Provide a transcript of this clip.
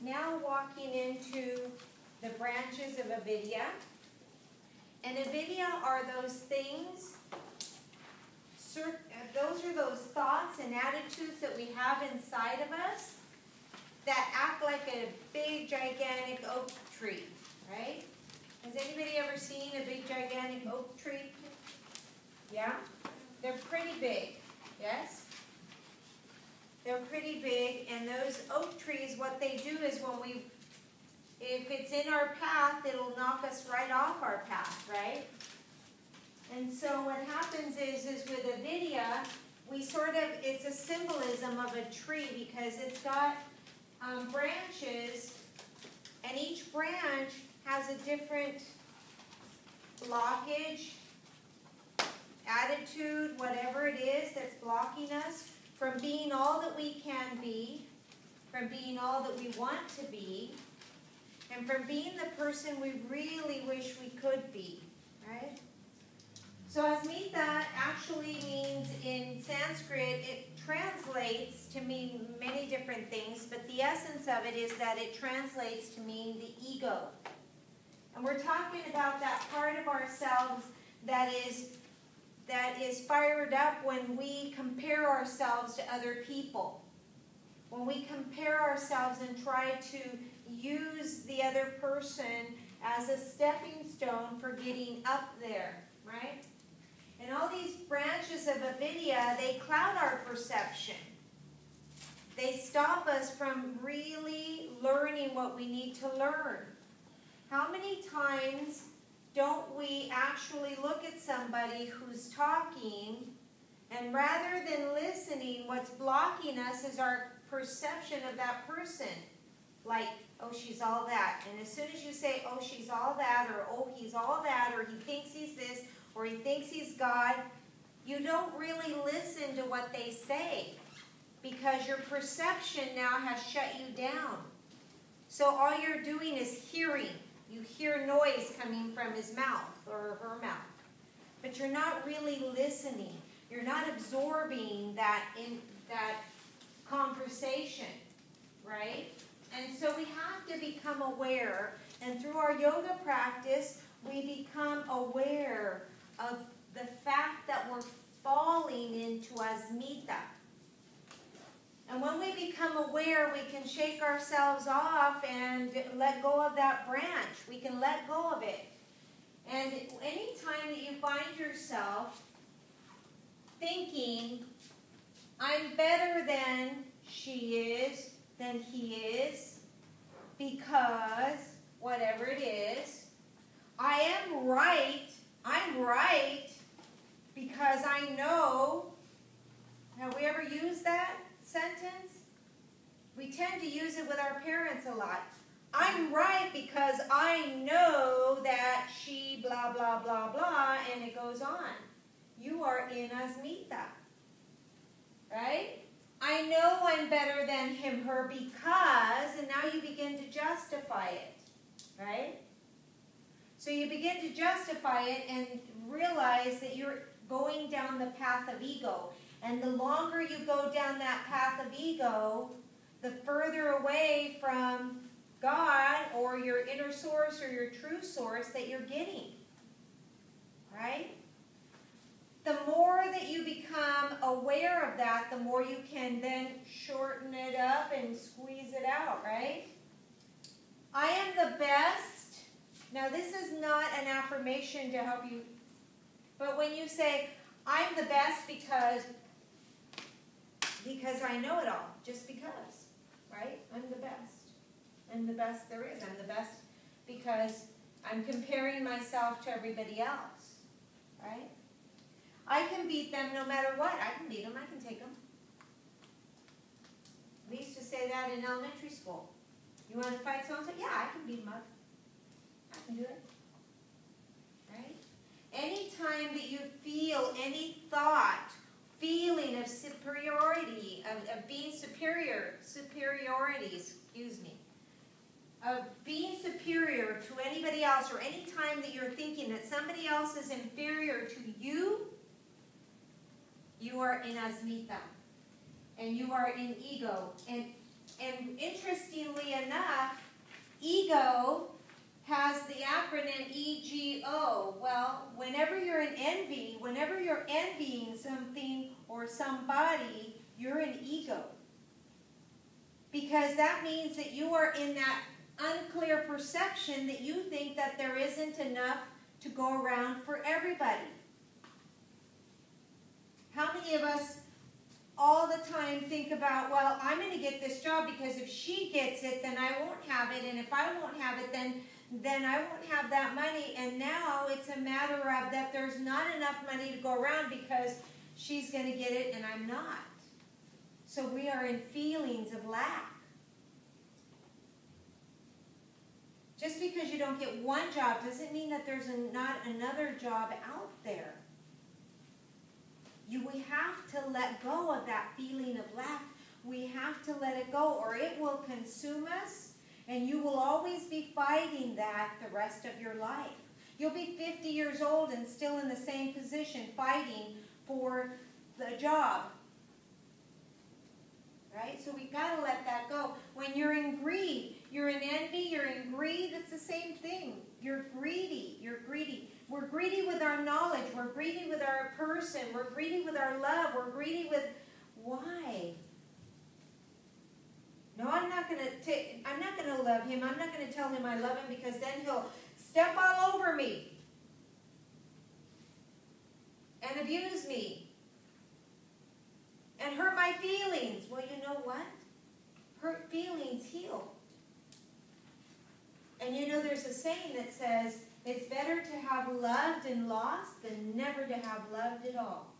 now walking into the branches of avidya. And avidya are those things, those are those thoughts and attitudes that we have inside of us that act like a big, gigantic oak tree, right? Has anybody ever seen a big, gigantic oak tree? Yeah? They're pretty big, yes? They're pretty big, and those oak trees, what they do is if it's in our path, it'll knock us right off our path, right? And so what happens is with avidya, it's a symbolism of a tree because it's got branches, and each branch has a different blockage, attitude, whatever it is that's blocking us from being all that we can be, from being all that we want to be, and from being the person we really wish we could be, right? So Asmita actually means, in Sanskrit, it translates to mean many different things, but the essence of it is that it translates to mean the ego. And we're talking about that part of ourselves that is fired up when we compare ourselves to other people. When we compare ourselves and try to use the other person as a stepping stone for getting up there, right? And all these branches of avidya, they cloud our perception. They stop us from really learning what we need to learn. How many times don't we actually look at somebody who's talking, and rather than listening, what's blocking us is our perception of that person? Like, oh, she's all that. And as soon as you say, oh, she's all that, or oh, he's all that, or he thinks he's this, or he thinks he's God, you don't really listen to what they say because your perception now has shut you down. So all you're doing is hearing. You hear noise coming from his mouth or her mouth. But you're not really listening. You're not absorbing that in that conversation, right? And so we have to become aware. And through our yoga practice, we become aware of the fact that we're falling into asmita. And when we become aware, we can shake ourselves off and let go of that branch. We can let go of it. And any time that you find yourself thinking, I'm better than she is, than he is, because whatever it is, I am right, I'm right, because I know. Have we ever used that sentence? We tend to use it with our parents a lot. I'm right because I know that she blah, blah, blah, blah, and it goes on. You are in asmita, right? I know I'm better than him, her, because, and now you begin to justify it, right? So you begin to justify it and realize that you're going down the path of ego. And the longer you go down that path of ego, the further away from God or your inner source or your true source that you're getting, right? The more that you become aware of that, the more you can then shorten it up and squeeze it out, right? I am the best. Now, this is not an affirmation to help you, but when you say, I'm the best because I know it all, just because, right? I'm the best. I'm the best there is. I'm the best because I'm comparing myself to everybody else, right? I can beat them no matter what. I can beat them. I can take them. We used to say that in elementary school. You want to fight so-and-so? Yeah, I can beat them up. I can do it. Right? Anytime that you feel any thought, feeling of superiority, of being superiority, of being superior to anybody else, or any time that you're thinking that somebody else is inferior to you, you are in asmita, and you are in ego. And interestingly enough, ego has the acronym EGO. Well, whenever you're in envy, whenever you're envying something or somebody, you're in ego. Because that means that you are in that unclear perception that you think that there isn't enough to go around for everybody. How many of us all the time think about, well, I'm going to get this job because if she gets it, then I won't have it, and if I won't have it, then I won't have that money, and now it's a matter of that there's not enough money to go around because she's going to get it and I'm not. So we are in feelings of lack. Just because you don't get one job doesn't mean that there's not another job out there. We have to let go of that feeling of lack. We have to let it go, or it will consume us, and you will always be fighting that the rest of your life. You'll be 50 years old and still in the same position, fighting for the job. Right? So we've got to let that go. When you're in greed, you're in envy, you're in greed, it's the same thing. You're greedy. You're greedy. We're greedy with our knowledge. We're greedy with our person. We're greedy with our love. We're greedy with... Why? No, I'm not going to love him. I'm not going to tell him I love him because then he'll step all over me and abuse me and hurt my feelings. Well, you know what? Hurt feelings heal. And you know, there's a saying that says, it's better to have loved and lost than never to have loved at all.